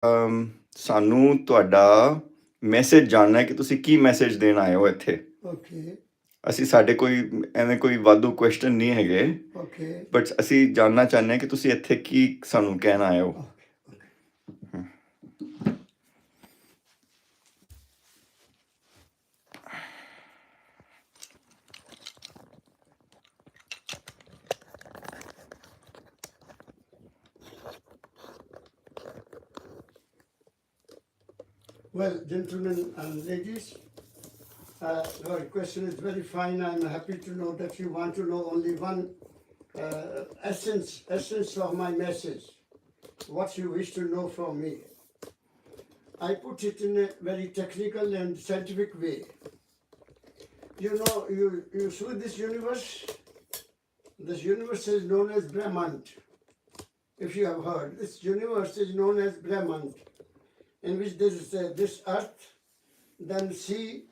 ਸਾਨੂੰ ਤੁਹਾਡਾ ਮੈਸੇਜ ਜਾਣਨਾ ਹੈ ਕਿ ਤੁਸੀਂ ਕੀ ਮੈਸੇਜ ਦੇਣ ਆਏ ਹੋ ਇੱਥੇ। Okay, ਅਸੀਂ ਸਾਡੇ ਕੋਈ ਐਵੇਂ ਕੋਈ ਵਾਧੂ ਕੁਐਸਚਨ ਨਹੀਂ ਹੈਗੇ, okay, ਬਟ ਅਸੀਂ ਜਾਣਨਾ ਚਾਹੁੰਦੇ ਹਾਂ ਕਿ ਤੁਸੀਂ ਇੱਥੇ ਕੀ ਸਾਨੂੰ ਕਹਿਣ ਆਏ ਹੋ। okay, okay. Well, gentlemen and ladies, your question is very fine. I'm happy to know that you want to know only one essence of my message, what you wish to know from me. I put it in a very technical and scientific way. You know, you see this universe is known as Brahman. If you have heard, this universe is known as Brahman, in which there is this earth, then sea,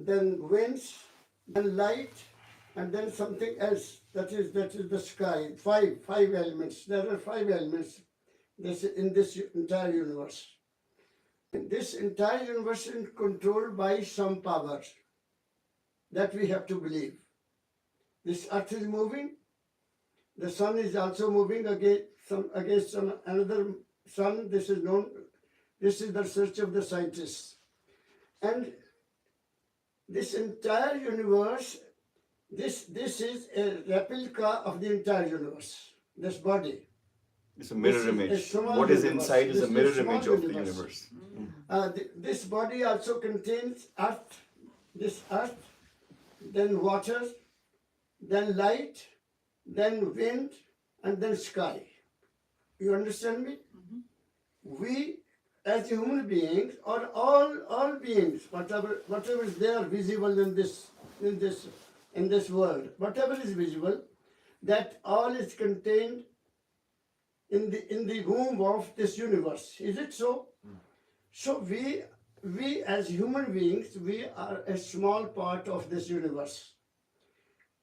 then winds, then light, and then something else. That is the sky. Five elements. There are five elements in this entire universe. This entire universe is controlled by some power that we have to believe. This earth is moving. The sun is also moving against another sun. This is known. This is the research of the scientists. And this entire universe, this is a replica of the entire universe. This body. It's a mirror image. What is inside is a mirror image of the universe. This body also contains earth, then water, then light, then wind, and then sky. You understand me? We, as human beings, or all beings, whatever is there visible in this world, whatever is visible, that all is contained in the womb of this universe. Is it so? So we as human beings, we are a small part of this universe.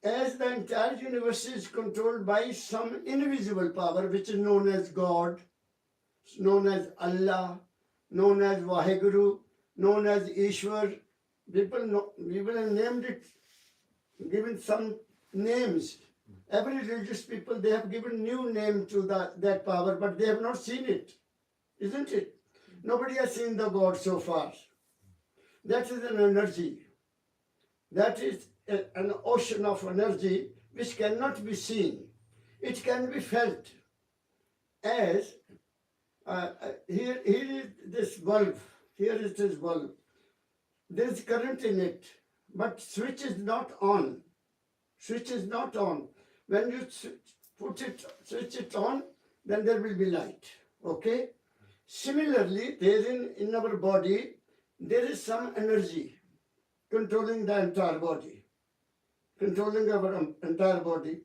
As the entire universe is controlled by some invisible power, which is known as God, known as Allah, known as Vaheguru, known as Ishwar. People have named it, given some names. Every religious people, they have given new name to that power, but they have not seen it. Isn't it? Nobody has seen the God so far. That is an energy. That is an ocean of energy which cannot be seen. It can be felt. As here is this bulb. Here is this bulb. There is current in it, but switch is not on. Switch is not on. When you switch it on, then there will be light. Okay? Similarly, in our body, there is some energy controlling the entire body, controlling our entire body.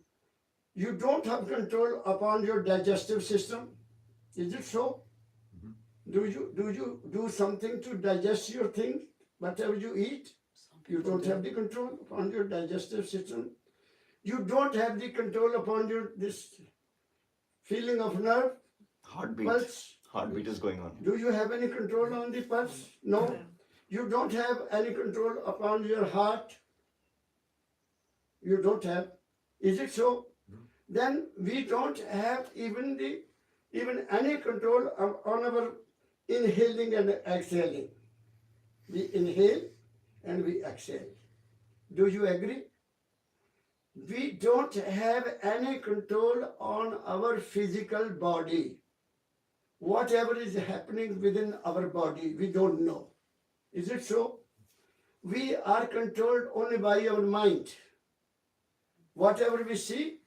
You don't have control upon your digestive system. Is it so? Do you do something to digest your things, whatever you eat? You don't have the control upon your digestive system. You don't have the control upon this feeling of nerve. Heartbeat. Pulse. Heartbeat is going on. Do you have any control on the pulse? No. You don't have any control upon your heart. You don't have. Is it so? Then we don't have even any control on our inhaling and exhaling. We inhale and we exhale. Do you agree? We don't have any control on our physical body. Whatever is happening within our body, we don't know. Is it so? We are controlled only by our mind. Whatever we see,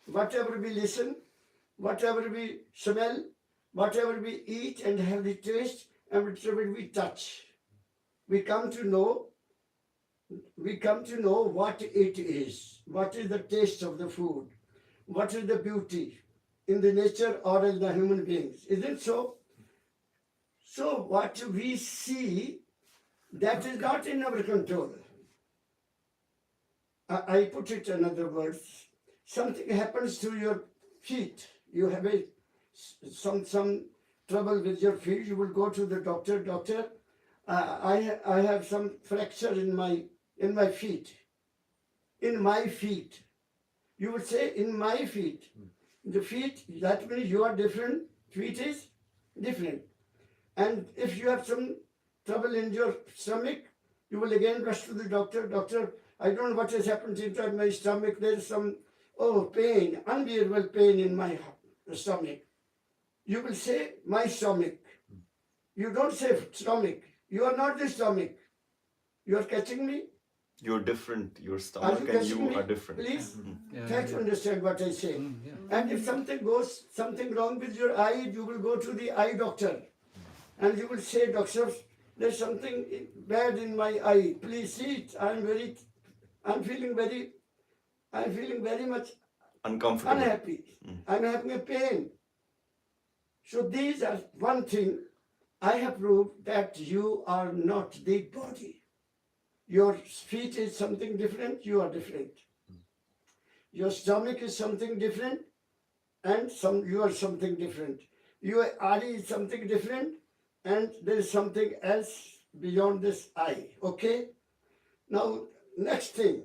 whatever we listen, whatever we smell, whatever we eat and have the taste, and whatever we touch, we come to know what it is, what is the taste of the food, what is the beauty in the nature or in the human beings. Isn't so? So what we see, that is not in our control. I put it in other words. Something happens to your feet. You have some trouble with your feet, you will go to the doctor. Doctor, I have some fracture in my feet. In my feet. You would say in my feet. The feet, that means you are different. Feet is different. And if you have some trouble in your stomach, you will again rush to the doctor. Doctor, I don't know what has happened inside my stomach. There is some, pain, unbearable pain in my stomach. You will say, my stomach. You don't say stomach. You are not the stomach. You are catching me? You're different. Your Are stomach you and catching you me? are different. Please Yeah, try to understand what I say. yeah. And if something wrong with your eye, you will go to the eye doctor. And you will say, doctor, there's something bad in my eye. Please see it. I'm feeling very much Uncomfortable. unhappy. I'm having a pain. So these are one thing I have proved that you are not the body. Your feet is something different, you are different. Your stomach is something different, and you are something different. Your eye is something different, and there is something else beyond this eye. Okay? Now, next thing.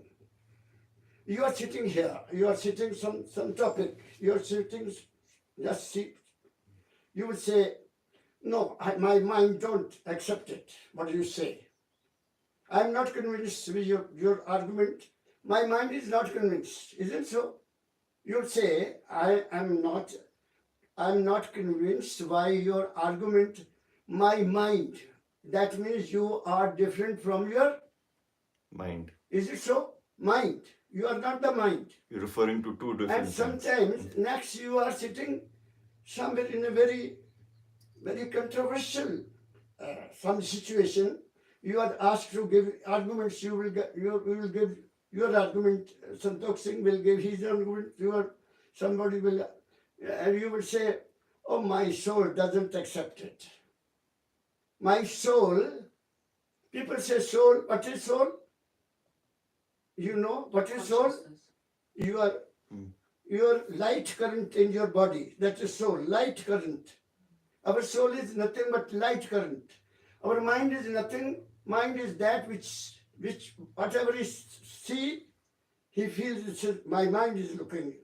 You are sitting here, you are sitting some topic, you are sitting, just sit. You will say, no, my mind don't accept it. What do you say? I'm not convinced with your argument. My mind is not convinced. Isn't so? You'll say, I'm not convinced by your argument. My mind. That means you are different from your, Mind. is it so? Mind. You are not the mind. You're referring to two different And things. sometimes next you are sitting somewhere in a very, very controversial some situation. You are asked to give arguments. You will give your argument. Santokh Singh will give his argument. Somebody will, and you will say, "Oh, my soul doesn't accept it." My soul. People say soul. What is soul? You know what is soul? Your light current in your body. That is soul. Light current. Our soul is nothing but light current. Our mind is nothing. Mind is that which whatever he see, he feels my mind is looking.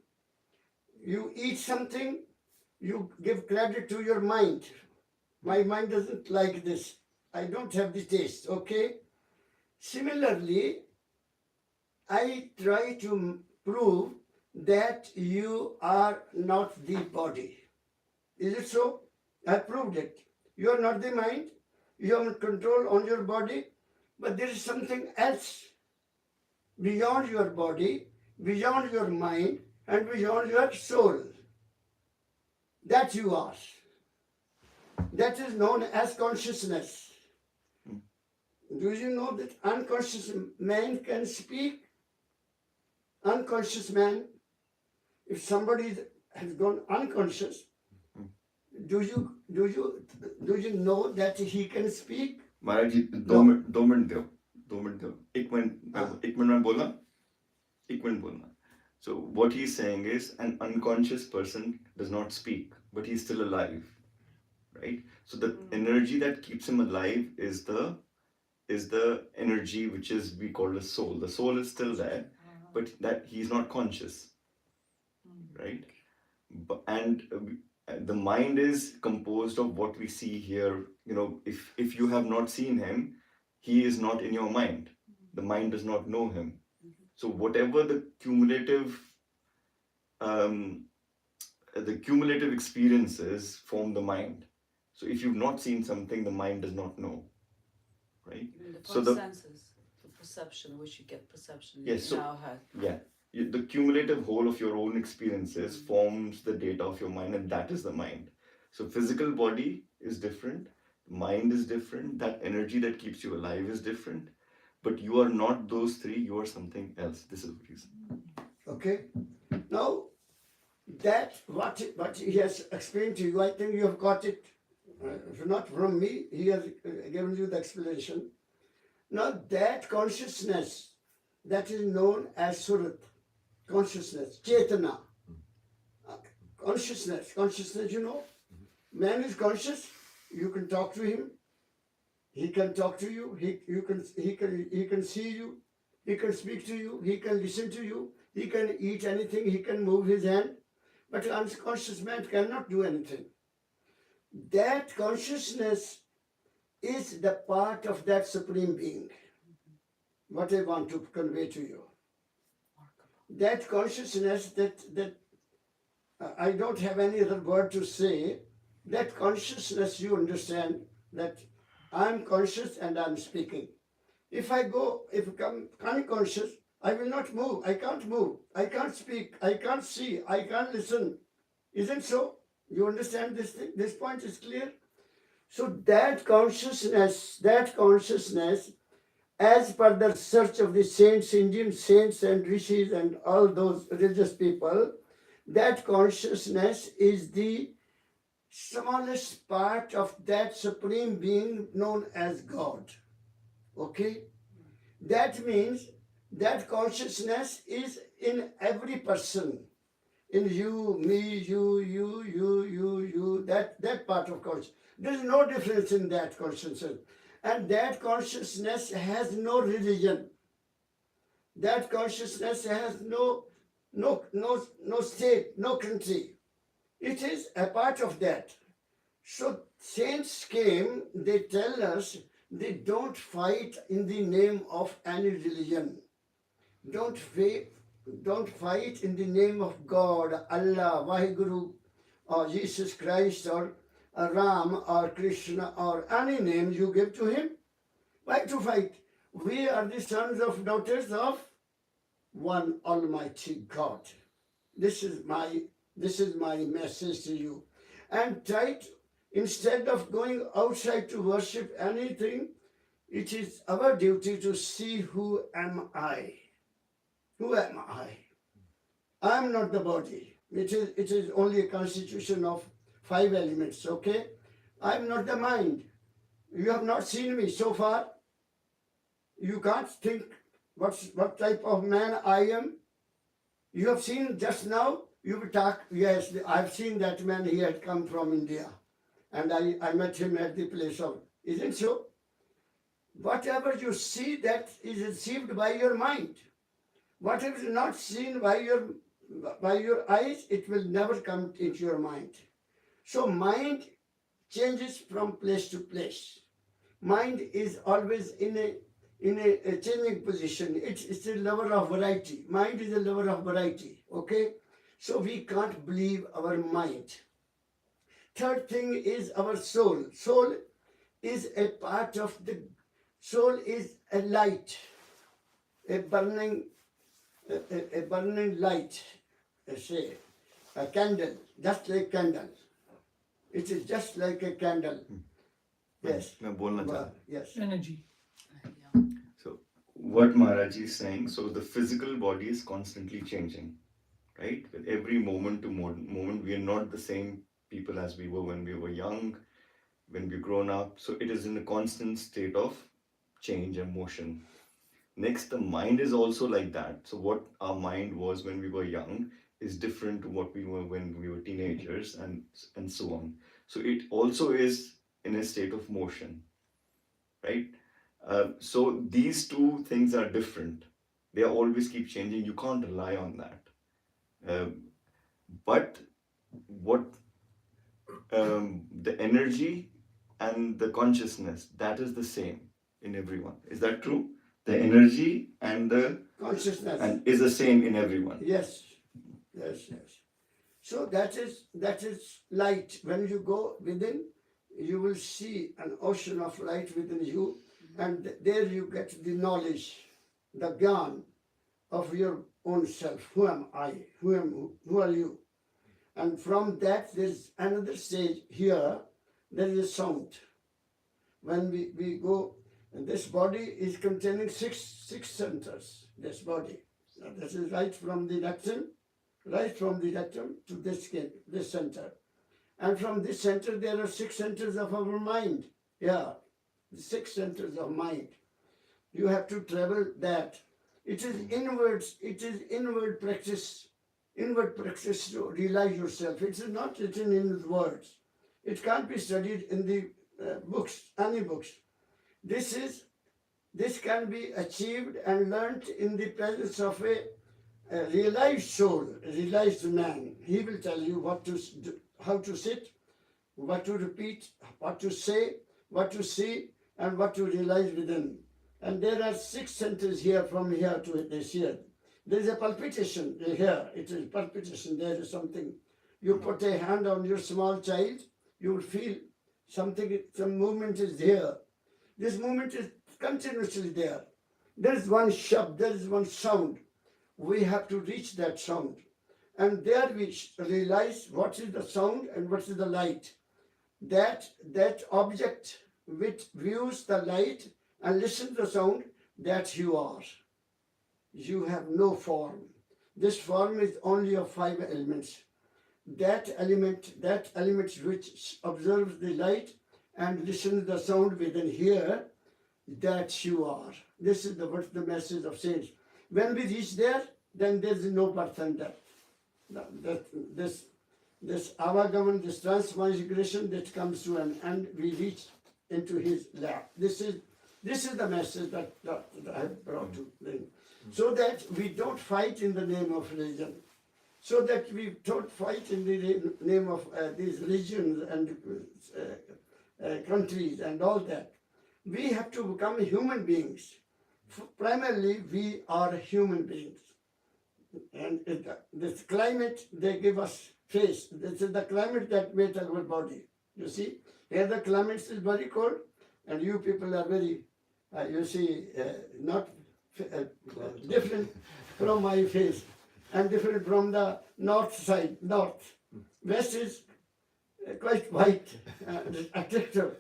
You eat something, you give credit to your mind. My mind doesn't like this. I don't have the taste, okay? Similarly, I try to prove that you are not the body. Is it so? I proved it. You are not the mind. You have control on your body, but there is something else beyond your body, beyond your mind, and beyond your soul. That you are. That is known as consciousness. Do you know that unconscious man can speak? Unconscious man, if somebody has gone unconscious, do you know that he can speak? महाराज जी दो minute दो एक minute में बोलना एक minute बोलना. So what he's saying is an unconscious person does not speak, but he's still alive, right? So the energy that keeps him alive is the energy which is we call the soul. The soul is still there, but that he's not conscious, right? And the mind is composed of what we see here. You know, if you have not seen him, he is not in your mind. The mind does not know him. So whatever the cumulative experiences form the mind. So if you've not seen something, the mind does not know, right? So the senses, the perception, which you get perception. Yes. So now have. yeah. The cumulative whole of your own experiences forms the data of your mind, and that is the mind. So physical body is different, mind is different, that energy that keeps you alive is different, but you are not those three, you are something else. This is the reason. Okay. Now, that what he has explained to you, I think you have got it, not from me, he has given you the explanation. Now, that consciousness, that is known as Surat. Consciousness, Chetana. Consciousness, you know. Man is conscious. You can talk to him. He can talk to you. He can see you. He can speak to you. He can listen to you. He can eat anything. He can move his hand. But an unconscious man cannot do anything. That consciousness is the part of that supreme being. What I want to convey to you. That consciousness, that I don't have any other word to say. That consciousness, you understand that I'm conscious and I'm speaking. If I become unconscious, I will not move. I can't move. I can't speak. I can't see. I can't listen. Isn't so? You understand this thing? This point is clear? So that consciousness, as per the research of the saints, Indian saints and rishis and all those religious people, that consciousness is the smallest part of that supreme being known as God. Okay? That means that consciousness is in every person. In you, me, you, that part of consciousness. There is no difference in that consciousness. And that consciousness has no religion. That consciousness has no state, no country. It is a part of that. So saints came, they tell us they don't fight in the name of any religion. Don't fight in the name of God, Allah, Vaheguru, or Jesus Christ, or Ram, or Krishna, or any name you give to him. Why to fight? We are the sons of daughters of one Almighty God. This is my message to you. And instead of going outside to worship anything, it is our duty to see who am I. Who am I? I am not the body. It is only a constitution of 5 elements, okay? I am not the mind. You have not seen me so far. You can't think what type of man I am. You have seen just now, you will talk, yes, I've seen that man, he had come from India. And I met him at the place of, isn't so? Whatever you see, that is received by your mind. Whatever is not seen by your eyes, it will never come into your mind. So mind changes from place to place. Mind is always in a changing position. It's a lover of variety. Mind is a lover of variety. Okay? So we can't believe our mind. Third thing is our soul. Soul is a part of the soul is a light, a burning light, say, a candle, just like candle. It is just like a candle. Yes. मैं बोलना चाहता हूँ. Yes. Energy. So what Maharaj is saying, so the physical body is constantly changing, right? With every moment to moment, we are not the same people as we were when we were young, when we've grown up. So it is in a constant state of change and motion. Next, the mind is also like that. So what our mind was when we were young is different to what we were when we were teenagers, and so on. So it also is in a state of motion, right? So these two things are different. They always keep changing. You can't rely on that. But what the energy and the consciousness, that is the same in everyone. Is that true? The energy and the Consciousness. is the same in everyone. Yes. So that is light. When you go within, you will see an ocean of light within you, and there you get the knowledge, the gyan of your own self. Who am I? Who are you? And from that, there's another stage here. There is a sound. When we go, and this body is containing six centers. This body. Now, this is right from the rectum to this skin, this center. And from this center, there are 6 centers of our mind. Yeah, the 6 centers of mind. You have to travel that. It is inward practice to realize yourself. It is not written in words. It can't be studied in the books, any books. This can be achieved and learnt in the presence of a realized soul, a realized man. He will tell you what to do, how to sit, what to repeat, what to say, what to see, and what to realize within. And there are 6 centers here from here to this here. There is a palpitation here. It is palpitation. There is something. You put a hand on your small child, you will feel something, some movement is there. This movement is continuously there. There is one shabd, there is one sound. We have to reach that sound. And there we realize what is the sound and what is the light. That object which views the light and listens to the sound, that you are. You have no form. This form is only of 5 elements. That element which observes the light and listens to the sound within here, that you are. This is what the message of saints. When we reach there, then there is no birth and death. This avagaman, this transmigration that comes to an end, we reach into his lap. This is the message that I have brought to them. So that we don't fight in the name of religion. So that we don't fight in the name of these religions and countries and all that. We have to become human beings. Primarily, we are human beings. And this climate, they give us face. This is the climate that made our body. You see, here the climate is very cold, and you people are very, not different from my face, and different from the north side, north. West is quite white, attractive.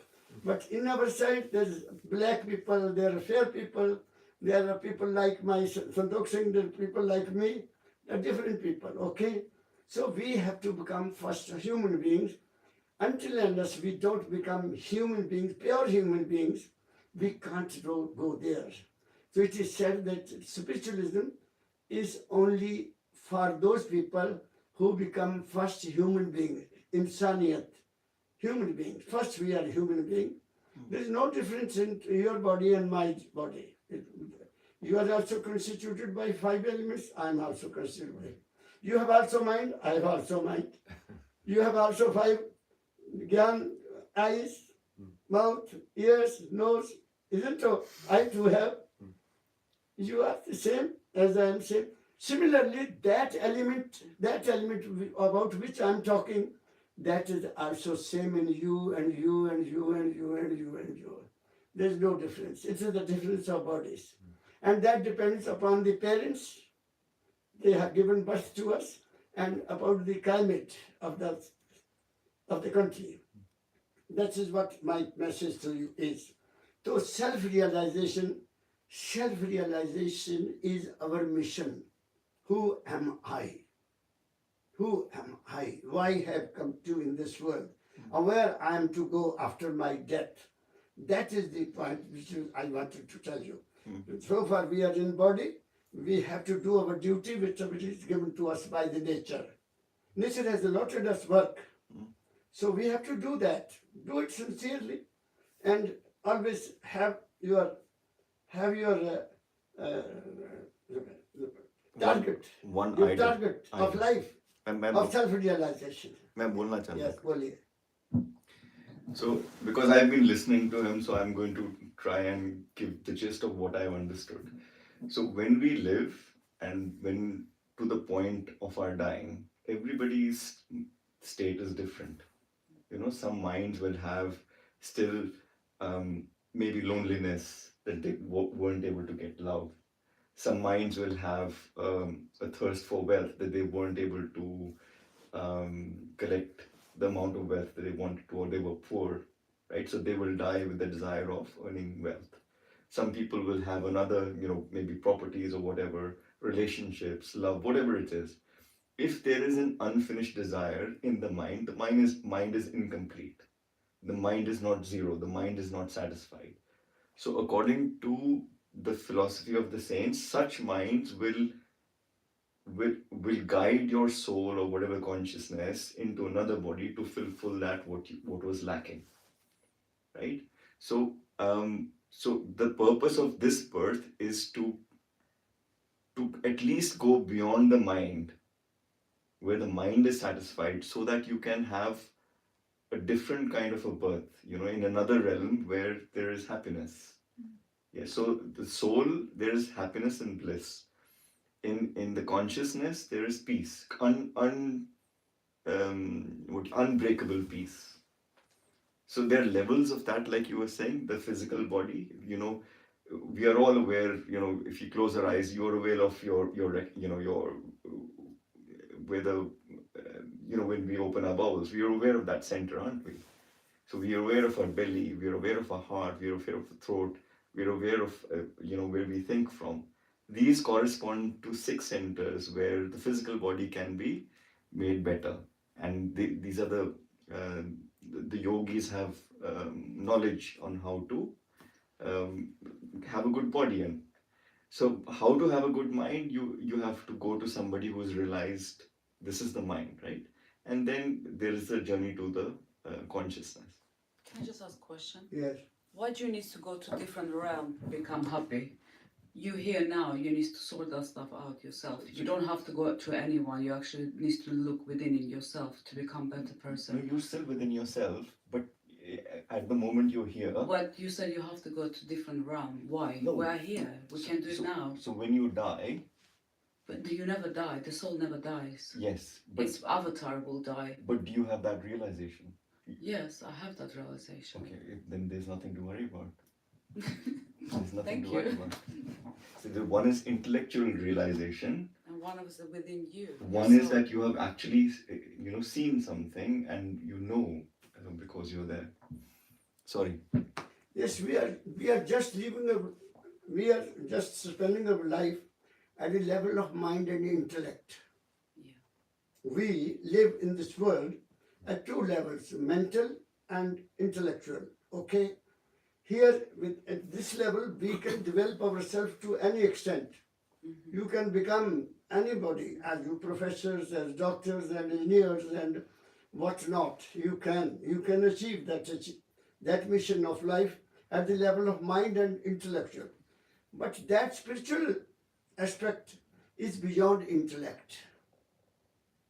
But in our side, there's black people, there are fair people, there are people like my Santokh Singh, there are people like me, there are different people, okay? So we have to become first human beings. Until and unless we don't become human beings, pure human beings, we can't go there. So it is said that spiritualism is only for those people who become first human beings, insaniyat, human beings. First we are human being. There is no difference in your body and my body. You are also constituted by 5 elements, I am also constituted by. You have also mind, I have also mind. You have also 5 gyan, eyes, mouth, ears, nose, isn't it? I too have. You are the same as I am same. Similarly, that element about which I am talking, that is also same in you and you and you and you and you and you. There is no difference. It is the difference of bodies. And that depends upon the parents. They have given birth to us, and about the climate of the country. That is what my message to you is. So self-realization is our mission. Who am I? Who am I? Why have come to in this world? And where I am to go after my death? That is the point which I wanted to tell you. So far we are in body, we have to do our duty which is given to us by the nature. Nature has allotted us work. So we have to do that. Do it sincerely, and always have your target. One your idol. target of life, of self-realization. मैं बोलना चाहता Yes, बोलिए. So, because I've been listening to him, so I'm going to try and give the gist of what I've understood. So, when we live and when to the point of our dying, everybody's state is different. You know, some minds will have still maybe loneliness, that they weren't able to get love. Some minds will have a thirst for wealth, that they weren't able to collect the amount of wealth that they wanted to, or they were poor, right? So they will die with the desire of earning wealth. Some people will have another, maybe properties or whatever, relationships, love, whatever it is. If there is an unfinished desire in the mind is incomplete. The mind is not zero. The mind is not satisfied. So according to the philosophy of the saints, such minds will will guide your soul or whatever consciousness into another body to fulfill that what was lacking, right? So the purpose of this birth is to at least go beyond the mind, where the mind is satisfied, so that you can have a different kind of a birth, in another realm where there is happiness. Yeah, so the soul, there is happiness and bliss. In the consciousness, there is peace, unbreakable peace. So there are levels of that, like you were saying, the physical body. We are all aware. If you close our eyes, you're aware of your whether when we open our bowels, we are aware of that center, aren't we? So we are aware of our belly, we are aware of our heart, we are aware of the throat, we are aware of where we think from. These correspond to 6 centers where the physical body can be made better, and these are the yogis have knowledge on how to have a good body. And so how to have a good mind, you have to go to somebody who's realized this is the mind, right? And then there is a journey to the consciousness. Can I just ask a question? Yes. Why do you need to go to different realm to become happy? You here now, you need to sort that stuff out yourself. You don't have to go to anyone. You actually need to look within in yourself to become a better So person. you're still within yourself, but at the moment you're here. But you said you have to go to different realm. Why? No. We are here. We can do it now. So when you die, But you never die. The soul never dies. yes, but Its avatar will die. do you have that realization? Yes, I have that realization. Okay, then there's nothing to worry about. There's nothing Thank to worry you. about. So the one is intellectual realization. And one of us is within you. One is yourself. that you have actually, seen something and because you're there. Sorry. Yes, we are just we are just spending our life at a level of mind and intellect. Yeah. We live in this world at 2 levels, mental and intellectual. Okay? Here, at this level, we can develop ourselves to any extent. Mm-hmm. You can become anybody, as you professors, as doctors, and engineers, and whatnot. You can achieve that mission of life at the level of mind and intellectual. But that spiritual aspect is beyond intellect.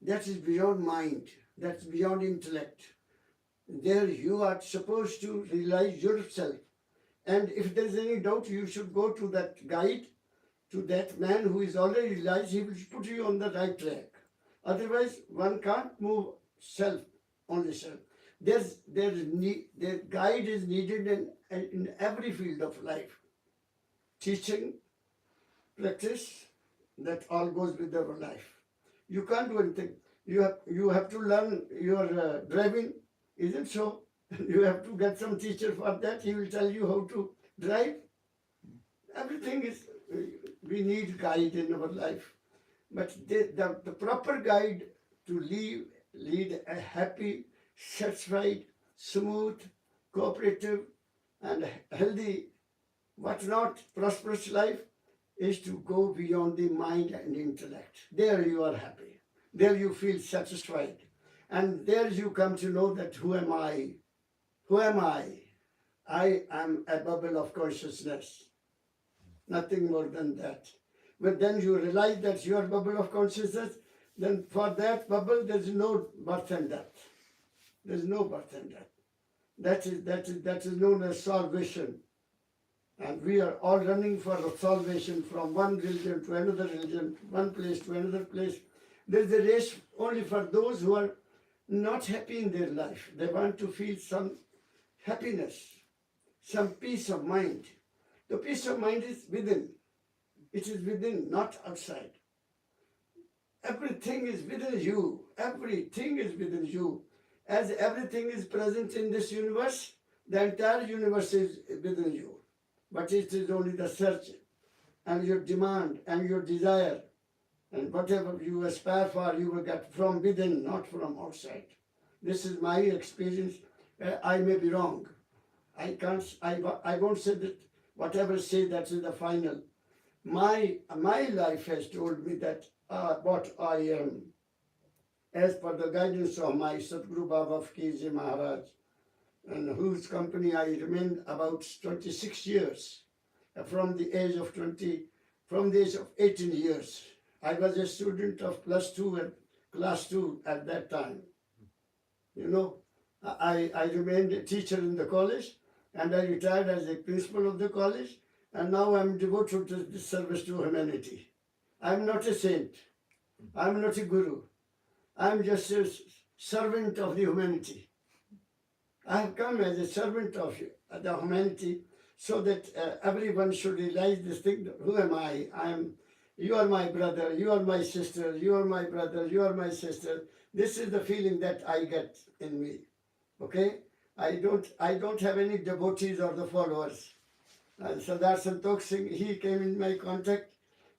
That is beyond mind. That's beyond intellect. There you are supposed to realize yourself. And if there is any doubt, you should go to that guide, to that man who is already realized. He will put you on the right track. Otherwise, one can't move self, only self. The guide is needed in every field of life. Teaching, practice, that all goes with our life. You can't do anything. You have to learn your driving, isn't so? You have to get some teacher for that. He will tell you how to drive. Everything is, we need guide in our life. But the proper guide to lead a happy, satisfied, smooth, cooperative, and healthy, prosperous life is to go beyond the mind and intellect. There you are happy. There you feel satisfied. And there you come to know that who am I? Who am I? I am a bubble of consciousness. Nothing more than that. But then you realize that you are a bubble of consciousness, then for that bubble there is no birth and death. There is no birth and death. That is known as salvation. And we are all running for salvation from one religion to another religion, one place to another place. There is a race only for those who are not happy in their life. They want to feel some happiness, some peace of mind. The peace of mind is within. It is within, not outside. Everything is within you. Everything is within you. As everything is present in this universe, the entire universe is within you. But it is only the search and your demand and your desire and whatever you aspire for, you will get from within, not from outside. This is my experience. I may be wrong. I won't say that whatever say that is the final. My life has told me that what I am, as per the guidance of my Sadguru Baba Fakirji Maharaj, and whose company I remained about 26 years, from the age of 18 years. I was a student of +2 and class 2 at that time. You know, I remained a teacher in the college, and I retired as a principal of the college, and now I'm devoted to the service to humanity. I'm not a saint. I'm not a guru. I'm just a servant of the humanity. I have come as a servant of the humanity, so that everyone should realize this thing. Who am I? You are my brother, you are my sister, you are my brother, you are my sister. This is the feeling that I get in me. Okay? I don't have any devotees or the followers. Sardar Santokh Singh, he came in my contact.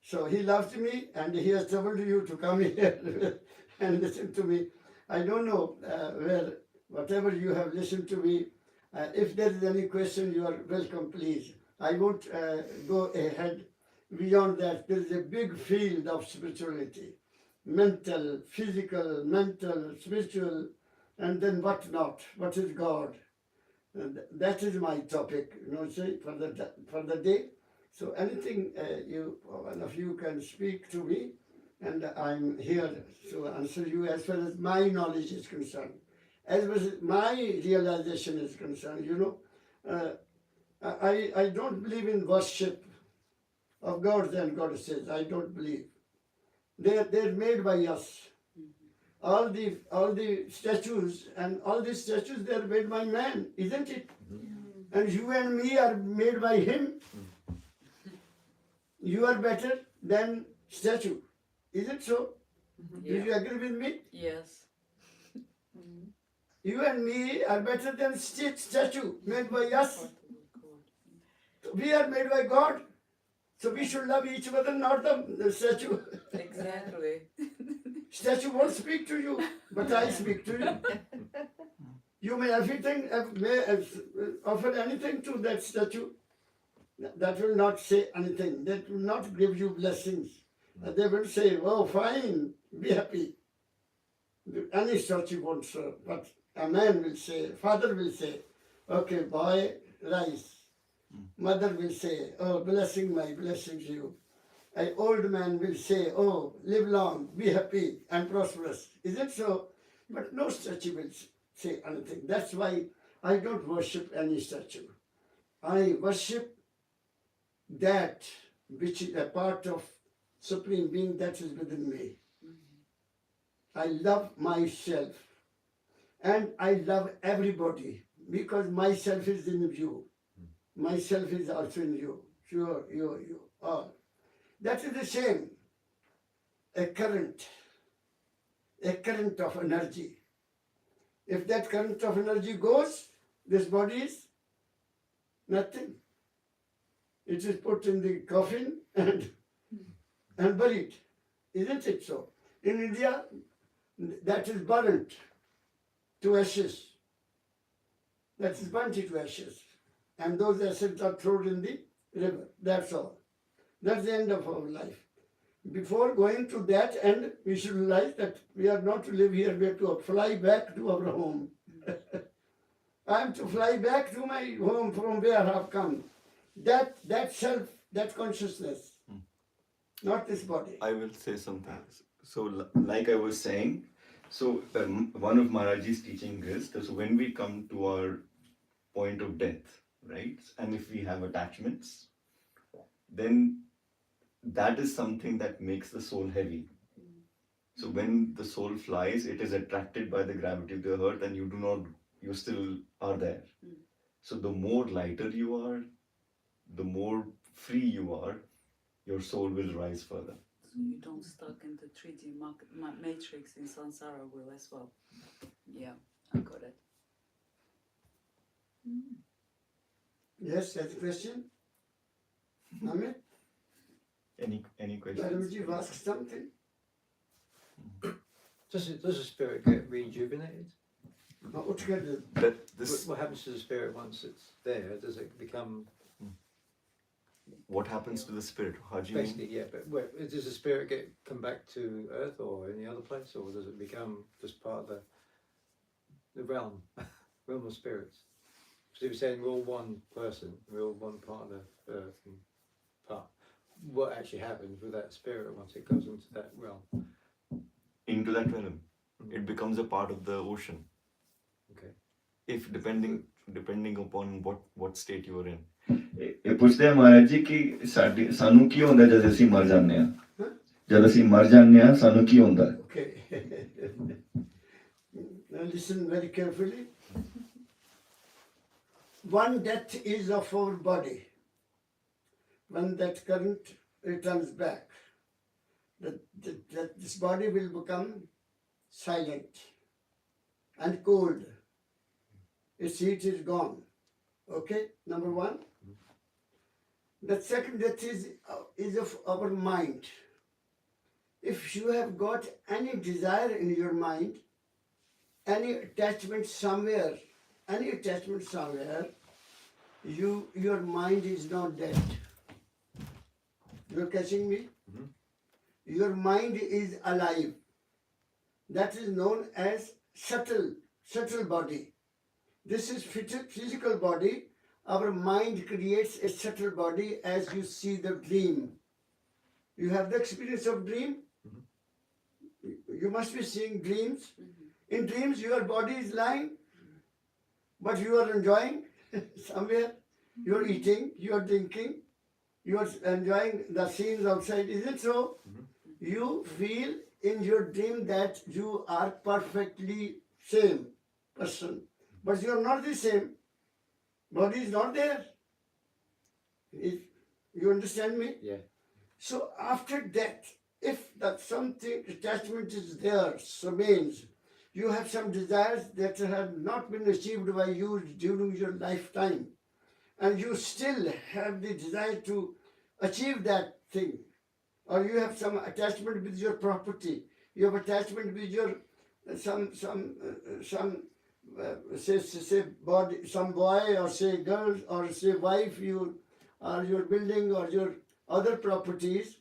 So he loved me, and he has troubled you to come here and listen to me. I don't know whatever you have listened to me. If there is any question, you are welcome, please. I won't go ahead beyond that. There is a big field of spirituality, mental, physical, mental, spiritual, and then what not? What is God? And that is my topic, say, for the day. So anything one of you can speak to me, and I'm here to answer you as far as my knowledge is concerned. As far as my realization is concerned, I don't believe in worship of gods and goddesses. I don't believe. They're made by us. All the statues and all these statues, they're made by man, isn't it? And you and me are made by him. You are better than statue. Is it so? Do you agree with me? Yes. You and me are better than statue made by us. We are made by God. So we should love each other, not the statue. Exactly. Statue won't speak to you, but I speak to you. You may offer anything to that statue. That will not say anything. That will not give you blessings. They will say, oh, fine, be happy. Any statue won't serve. But a man will say, father will say, okay, boy, rise. Mother will say, oh, blessing my blessings you. An old man will say, oh, live long, be happy and prosperous. Is it so? But no statue will say anything. That's why I don't worship any statue. I worship that which is a part of Supreme Being that is within me. I love myself, and I love everybody, because myself is in you. Myself is also in you. Sure, you all. That is the same. A current of energy. If that current of energy goes, this body is nothing. It is put in the coffin and buried. Isn't it so? In India, that is burnt to ashes. That is burnt to ashes. And those ashes are thrown in the river. That's all. That's the end of our life. Before going to that end, we should realize that we are not to live here, we have to fly back to our home. I am to fly back to my home from where I have come. That self, that consciousness, not this body. I will say something. So, like I was saying, one of Maharaji's teaching is that when we come to our point of death, right, and if we have attachments, then that is something that makes the soul heavy. So when the soul flies, it is attracted by the gravity of the earth, and you still are there. So the more lighter you are, the more free you are, your soul will rise further. So you don't stuck in the 3D matrix in samsara will as well. Yeah, I got it. Yes, that's a question. Amit, Any questions? Madam, you ask something? Does the spirit get rejuvenated? That this What happens to the spirit once it's there? Does it become What happens to the spirit? How do you mean? Basically, yeah. But does the spirit come back to Earth or any other place, or does it become just part of the realm of spirits? So you're saying we're all one person, we're all one part of the Earth and part. What actually happens with that spirit once it goes into that realm? Into that realm, it becomes a part of the ocean. Okay. If depending upon what state you are in. ਇਹ ਪੁੱਛਦੇ ਆ ਮਹਾਰਾਜ ਜੀ ਕਿ ਸਾਨੂੰ ਕੀ ਹੁੰਦਾ ਜਦ ਅਸੀਂ ਮਰ ਜਾਂਦੇ ਆ ਜਦ ਅਸੀਂ ਮਰ ਜਾਂਦੇ ਆ ਸਾਨੂੰ ਕੀ ਹੁੰਦਾ Okay. Now listen very carefully. One death is of our body. When that current returns back, that this body will become silent and cold. Its heat is gone. Okay, number one. The second death is of our mind. If you have got any desire in your mind, any attachment somewhere, your mind is not dead. You're catching me? Mhm. Your mind is alive. That is known as subtle body. This is physical body. Our mind creates a subtle body as you see the dream. You have the experience of dream? You must be seeing dreams. In dreams, your body is lying, but you are enjoying somewhere. You are eating, you are drinking, you are enjoying the scenes outside. Isn't so? You feel in your dream that you are perfectly same person, but you are not the same. Body is not there. You understand me? Yeah. So after that, if that something attachment is there, remains, you have some desires that have not been achieved by you during your lifetime, and you still have the desire to achieve that thing, or you have some attachment with your property, you have attachment with your say body, some boy, or say girl, or say wife, or your building, or your other properties,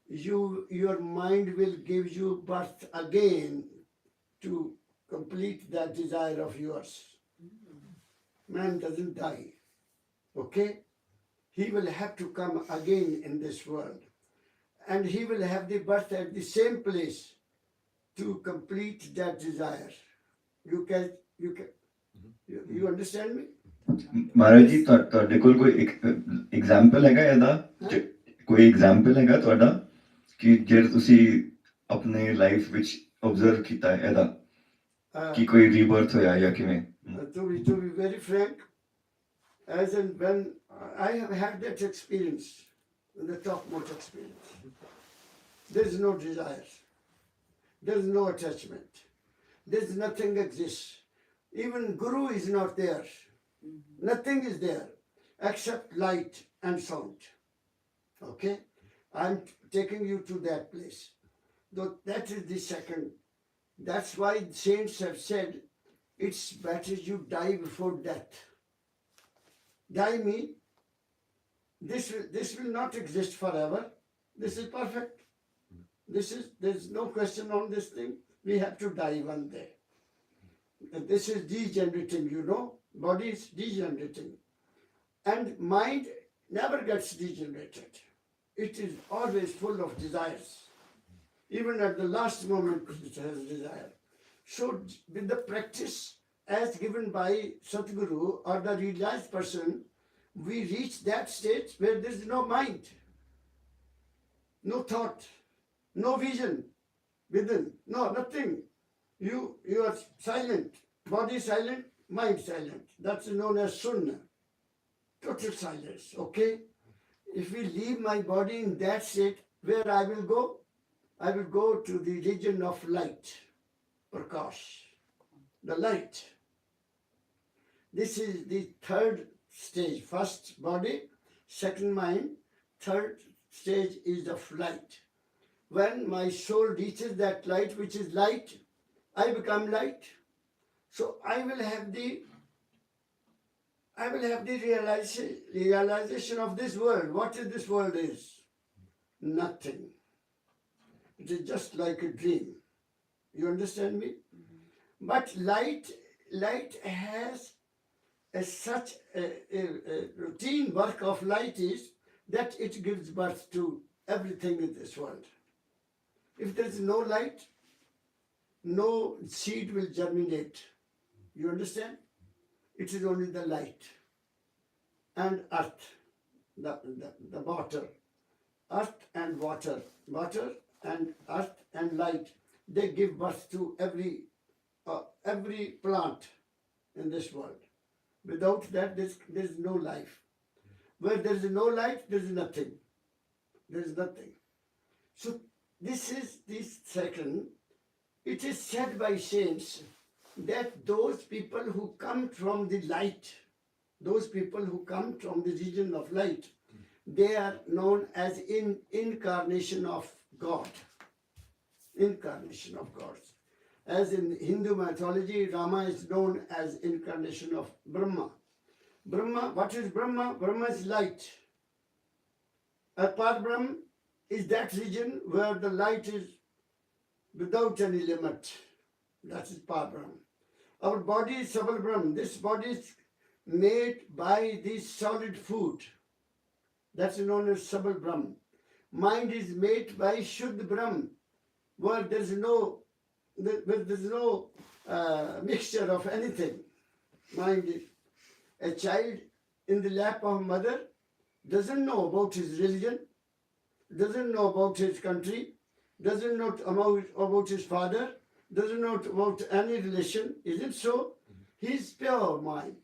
your mind will give you birth again to complete that desire of yours. Man doesn't die. Okay? He will have to come again in this world. And he will have the birth at the same place to complete that desire. You understand me? Maharaj ji ਤੁਹਾਡੇ ਕੋਲ ਕੋਈ example ਹੈਗਾ ਇਹਦਾ ਕੋਈ example ਹੈਗਾ ਤੁਹਾਡਾ ਕਿ ਜਿਹੜਾ ਤੁਸੀਂ ਆਪਣੇ ਲਾਈਫ ਵਿੱਚ ਆਬਜ਼ਰਵ ਕੀਤਾ ਹੈ ਇਹਦਾ ਕਿ ਕੋਈ ਰੀਬਰਥ ਹੋਇਆ ਜਾਂ ਕਿਵੇਂ To be very frank, as and when I have had that experience, the topmost experience, there is no desire, there is no attachment, there is nothing exists. Even Guru is not there. Nothing is there except light and sound. Okay? I'm taking you to that place. Though that is the second. That's why saints have said it's better you die before death. Die mean this will not exist forever. This is perfect. There's no question on this thing. We have to die one day. This is degenerating, you know. Body is degenerating. And mind never gets degenerated. It is always full of desires. Even at the last moment, it has desire. So with the practice as given by Satguru or the realized person, we reach that state where there is no mind, no thought, no vision within, no, nothing. You are silent, body silent, mind silent. That's known as sunnah. Total silence, okay? If we leave my body in that state, where I will go? I will go to the region of light, prakash, the light. This is the third stage. First body, second mind, third stage is of light. When my soul reaches that light, which is light, I become light. So I will have I will have the realization of this world. What is this world is? Nothing. It is just like a dream. You understand me? But light has such a routine work of light is that it gives birth to everything in this world. If there is no light, no seed will germinate. You understand? It is only the light and earth, the water, earth and water, water and earth and light. They give birth to every plant in this world. Without that, there is no life. Where there is no light, there is nothing. There is nothing. So this is this second. It is said by saints that those people who come from the light, those people who come from the region of light, they are known as incarnation of God. Incarnation of God. As in Hindu mythology, Rama is known as incarnation of Brahma. Brahma, what is Brahma? Brahma is light. Par-Brahm is that region where the light is without any limit. That is Par-Brahm. Our body is Sabal-Brahm. This body is made by this solid food. That's known as Sabal-Brahm. Mind is made by Shuddh Brahm, where there's no mixture of anything. Mind is a child in the lap of mother doesn't know about his religion, doesn't know about his country, doesn't know about his father, doesn't know about any relation. Isn't so? He's pure mind.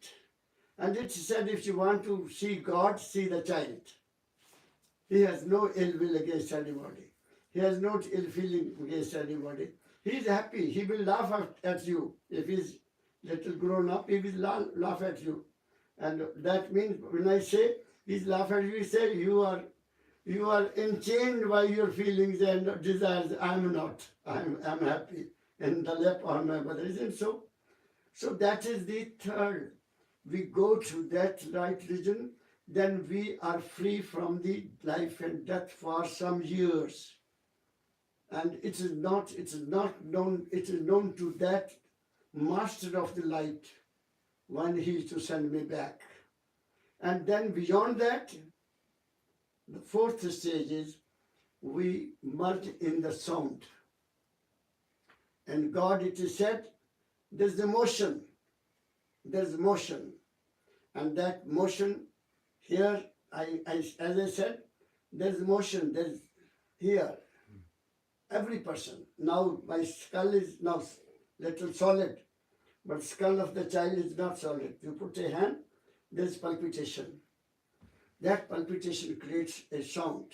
And it's said if you want to see God, see the child. He has no ill will against anybody. He has no ill feeling against anybody. He's happy. He will laugh at you. If he's little grown up, he will laugh at you. And that means when I say he's laugh at you, he say you are enchained by your feelings and desires. I'm not. I'm happy in the lap of my mother. Isn't so? So that is the third. We go to that right region, then we are free from the life and death for some years. And it is known to that master of the light when he is to send me back. And then beyond that, the fourth stage is we merge in the sound. And God, it is said, there's the motion. There's motion. And that motion here, as I said, there's motion, there's here. Every person. Now my skull is now little solid, but skull of the child is not solid. You put a hand, there's palpitation. That palpitation creates a sound.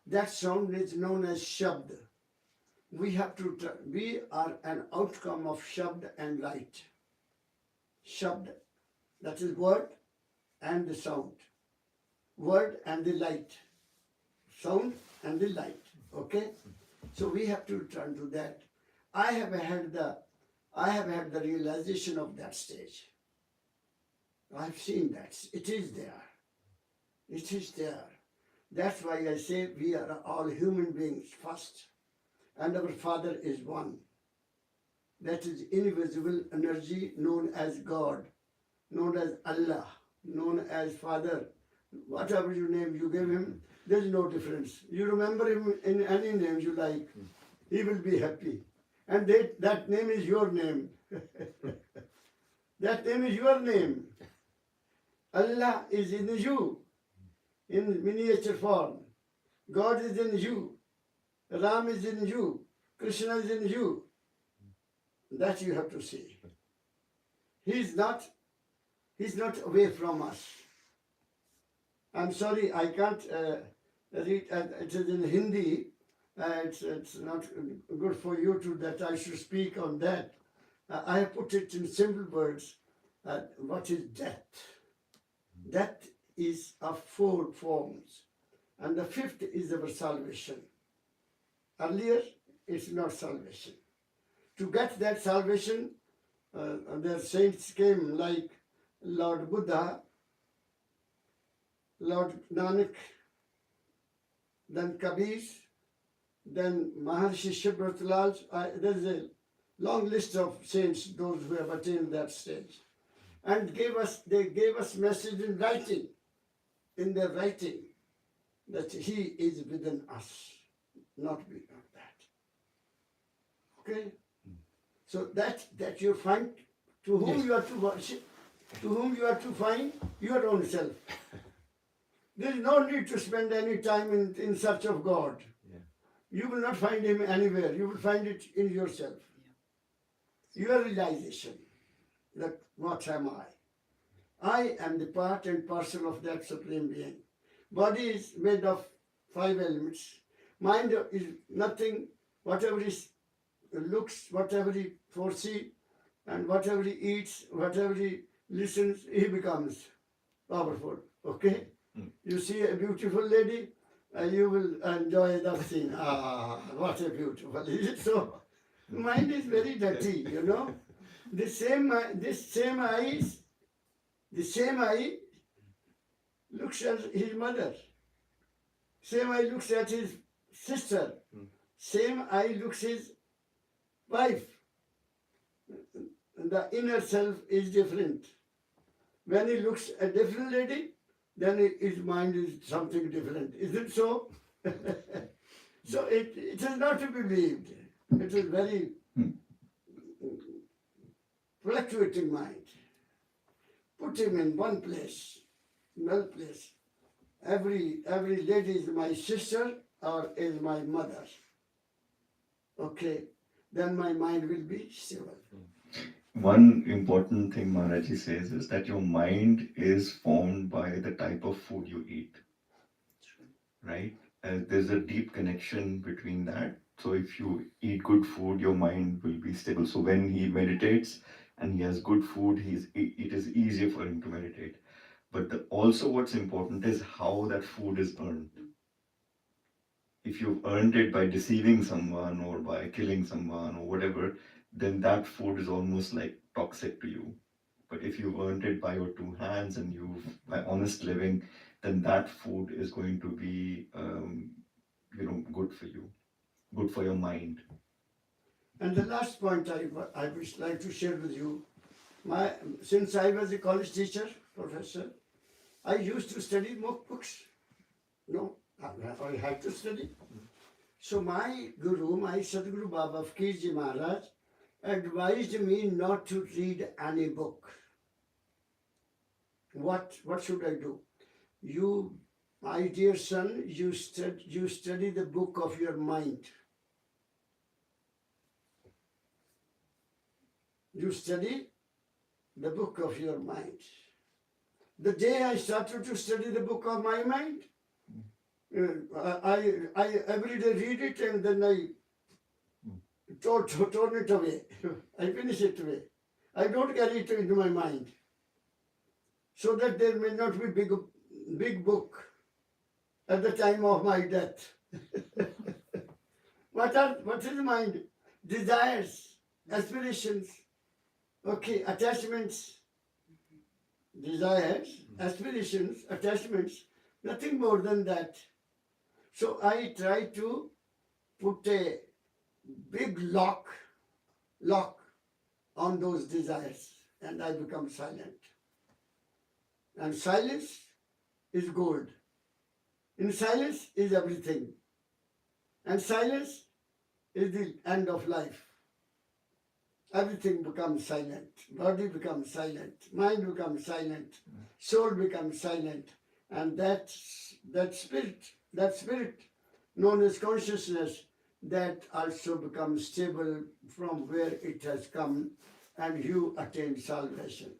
That sound is known as Shabd. We are an outcome of Shabd and light. Shabd, that is word and the sound. Word and the light. Sound and the light. Okay? So we have to return to that. I have had the realization of that stage. I've seen that. It is there. It is there. That's why I say we are all human beings first. And our Father is one. That is invisible energy known as God, known as Allah, known as Father. Whatever you name you give him, there's no difference. You remember him in any name you like, he will be happy. And that name is your name. That name is your name. Allah is in you, in miniature form. God is in you. Ram is in you. Krishna is in you. That you have to see. He's not away from us. I'm sorry, I can't read. It is in Hindi. It's not good for you to that I should speak on that. I have put it in simple words. What is death? Death is of 4 forms, and the 5th is our salvation. Earlier, it's not salvation. To get that salvation, the saints came like Lord Buddha, Lord Nanak, then Kabir, then Maharshi Shibratlal. There's a long list of saints, those who have attained that stage. And they gave us message in writing, in their writing, that He is within us, not beyond that. Okay? So that you find to whom you are to worship, to whom you are to find your own self. There is no need to spend any time in search of God. Yeah. You will not find Him anywhere. You will find it in yourself. Your realization that what am I? I am the part and parcel of that Supreme Being. Body is made of 5 elements. Mind is nothing. Whatever he looks, whatever he foresees, and whatever he eats, whatever he listens, he becomes powerful. Okay? You see a beautiful lady, you will enjoy that scene. Ah, what a beautiful! Is it so? Mind is very dirty, you know. The same eye looks at his mother. Same eye looks at his sister. Same eye looks at his wife. The inner self is different. When he looks at a different lady, then his mind is something different. Is it so? So it is not to be believed. It is very fluctuating mind. Put him in one place, well place. Every lady is my sister or is my mother. Okay, then my mind will be stable. One important thing Maharaji says is that your mind is formed by the type of food you eat, right? There's a deep connection between that. So if you eat good food, your mind will be stable. So when he meditates and he has good food, it is easier for him to meditate. But also what's important is how that food is earned. If you've earned it by deceiving someone or by killing someone or whatever, then that food is almost like toxic to you. But if you've earned it by your 2 hands and by honest living, then that food is going to be, good for you, good for your mind. And the last point I would like to share with you, since I was a college teacher, professor, I used to study mock books. No, I had to study. So my Guru, my Sadguru Baba Fakirji Maharaj, advised me not to read any book. What should I do? You, my dear son, you study the book of your mind. You study the book of your mind. The day I started to study the book of my mind, I every day read it and then I torn it away. I finish it away. I don't carry it into my mind. So that there may not be big book at the time of my death. What is mind? Desires, aspirations, okay, attachments, desires, aspirations, attachments, nothing more than that. So I try to put a big lock on those desires and I become silent. And silence is gold. In silence is everything. And silence is the end of life. Everything becomes silent. Body becomes silent. Mind becomes silent. Soul becomes silent. And that spirit known as consciousness, that also becomes stable from where it has come, and you attain salvation.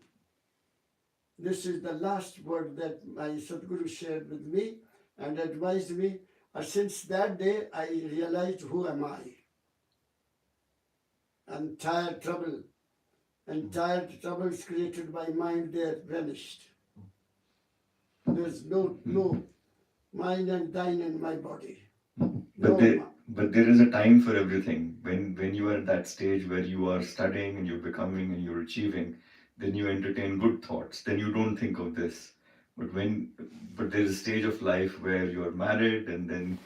This is the last word that my Sadguru shared with me and advised me. Since that day, I realized who am I. Entire troubles created by mind, they are vanished. There's no mine and thine in my body. But there is a time for everything. When you are at that stage where you are studying and you're becoming and you're achieving, then you entertain good thoughts, then you don't think of this. But there's a stage of life where you're married, and then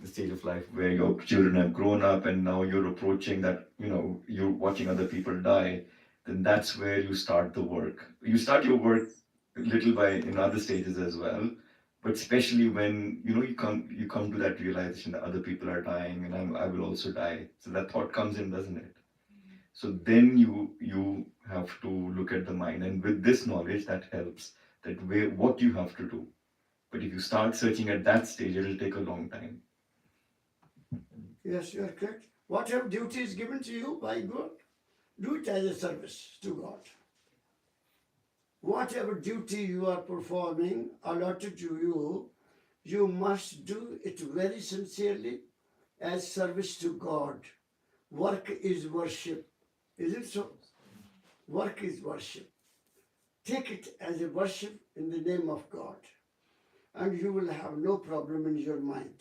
the stage of life where your children have grown up, and now you're approaching that, you're watching other people die. Then that's where you start the work. You start your work little by in other stages as well, but especially when you come to that realization that other people are dying, and I will also die. So that thought comes in, doesn't it? So then you have to look at the mind, and with this knowledge that helps, that way what you have to do. But if you start searching at that stage, it'll take a long time. Yes, you are correct. Whatever duty is given to you by God, do it as a service to God. Whatever duty you are performing allotted to you, you must do it very sincerely as service to God. Work is worship. Is it so? Work is worship. Take it as a worship in the name of God, and you will have no problem in your mind.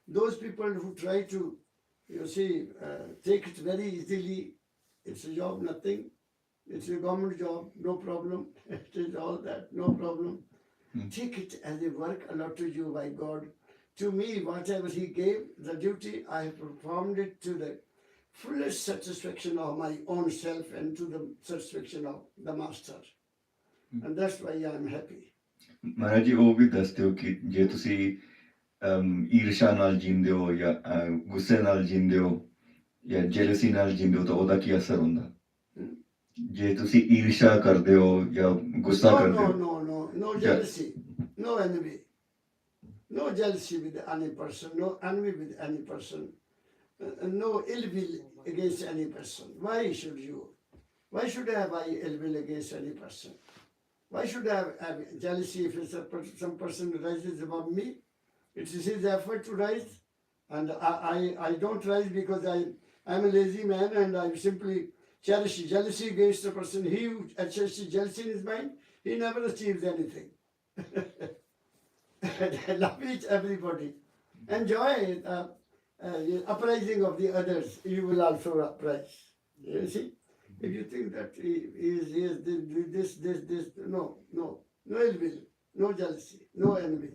Those people who try to, take it very easily, it's a job, nothing. It's a government job, no problem. It is all that, no problem. Take it as a work allotted you by God. To me, whatever He gave, the duty, I have performed it to the fullest satisfaction of my own self and to the satisfaction of the Master. And that's why I am happy. Maharaj ji, ਉਹ ਵੀ ਦੱਸ ਦਿਓ ਕਿ ਜੇ ਤੁਸੀਂ ਈਰਸ਼ਾ ਨਾਲ ਜੀਂਦੇ ਹੋ, ਜਾਂ ਗੁੱਸੇ ਨਾਲ ਜੀਂਦੇ ਹੋ, ਜਾਂ ਜੈਲਸੀ ਨਾਲ ਜੀਂਦੇ ਹੋ, ਤਾਂ ਉਹਦਾ ਕੀ ਅਸਰ ਹੁੰਦਾ? ਜੇ ਤੁਸੀਂ ਈਰਸ਼ਾ ਕਰਦੇ ਹੋ ਜਾਂ ਗੁੱਸਾ ਕਰਦੇ ਹੋ? No jealousy, no envy. No jealousy with any person, no envy with any person, no ill will against any person. Why should I have ill will against any person? Why should I have jealousy if some person rises above me? It is his effort to rise, and I don't rise because I'm a lazy man and I simply cherish jealousy against a person. He who cherishes jealousy in his mind, he never achieves anything. Love everybody. Enjoy the uprising of the others. You will also uprise. You see? If you think that he is this, no ill will, no jealousy, no envy.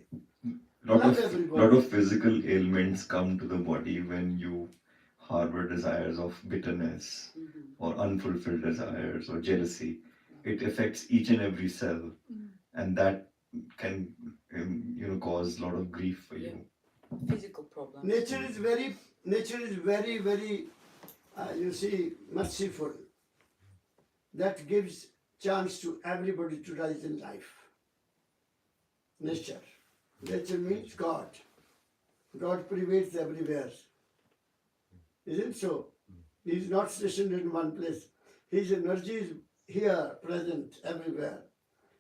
Lot of physical ailments come to the body when you harbor desires of bitterness or unfulfilled desires or jealousy. It affects each and every cell, and that can cause a lot of grief for you. Physical problems. Nature is very, very, merciful. That gives chance to everybody to rise in life. Nature. Nature means God. God pervades everywhere. Isn't so? He is not stationed in one place. His energy is here, present, everywhere.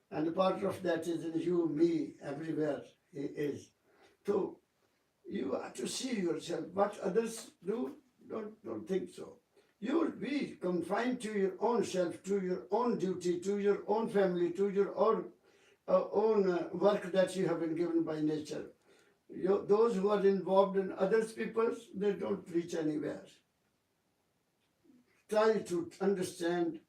And a part of that is in you, me, everywhere He is. So you have to see yourself. What others do, don't think so. You will be confined to your own self, to your own duty, to your own family, to your own work that you have been given by nature. Those who are involved in others people's, they don't reach anywhere. Try to understand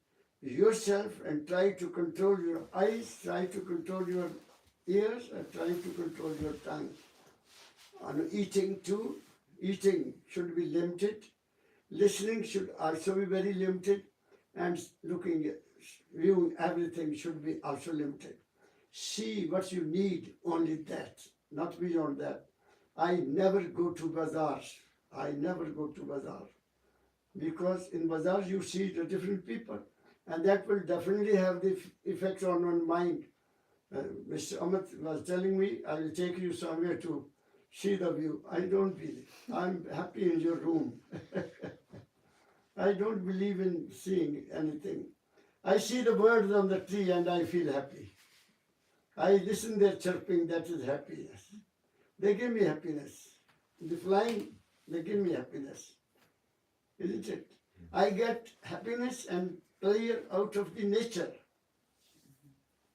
yourself and try to control your eyes, try to control your ears, and try to control your tongue. And eating too, eating should be limited. Listening should also be very limited, and viewing everything should be also limited. See what you need, only that, not beyond that. I never go to bazaars. Because in bazaars you see the different people, and that will definitely have the effect on your mind. Mr. Amit was telling me, I will take you somewhere to see the view. I don't believe. I'm happy in your room. I don't believe in seeing anything. I see the birds on the tree and I feel happy. I listen their chirping, that is happiness. They give me happiness. The flying, they give me happiness. Isn't it? I get happiness and pleasure out of the nature,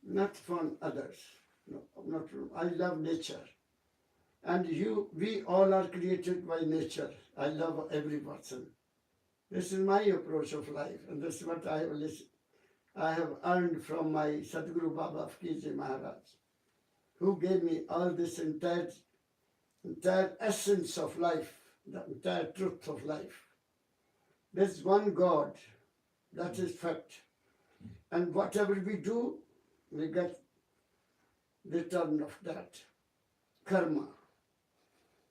not from others. No, not from. I love nature. And we all are created by nature. I love every person. This is my approach of life, and this is what I have listened. I have earned from my Sadhguru Baba Fakirji Maharaj, who gave me all this entire essence of life, the entire truth of life. There's one God, that is fact. And whatever we do, we get the return of that. Karma.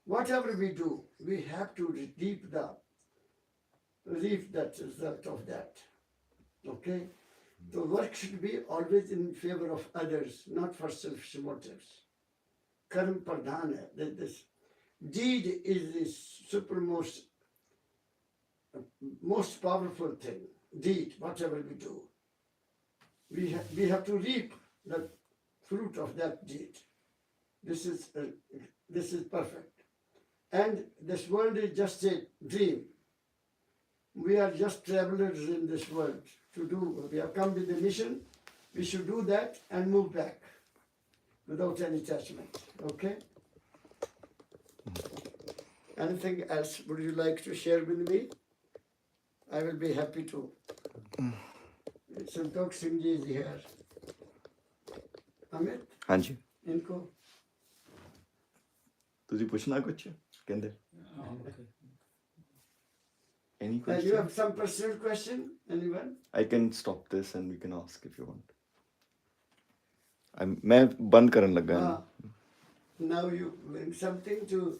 Whatever we do, we have to reap that result of that. Okay? The work should be always in favor of others, not for selfish motives. Karma pradhan hai. This deed is the supermost, most powerful thing. Deed, whatever we do. We have to reap the fruit of that deed. This is perfect. And this world is just a dream. We are just travelers in this world. We have come with a mission. We should do that and move back without any attachment. Okay? Anything else would you like to share with me? I will be happy to. Santokh Singh ji is here. Amit, हाँ जी inko. ਤੁਸੀਂ ਪੁੱਛਣਾ ਕੁਛ ਕਹਿੰਦੇ any You question have some personal question? Anyone? I can stop this and we can ask if you want मैं बंद ਕਰਨ ਲੱਗਾ Now you bring something to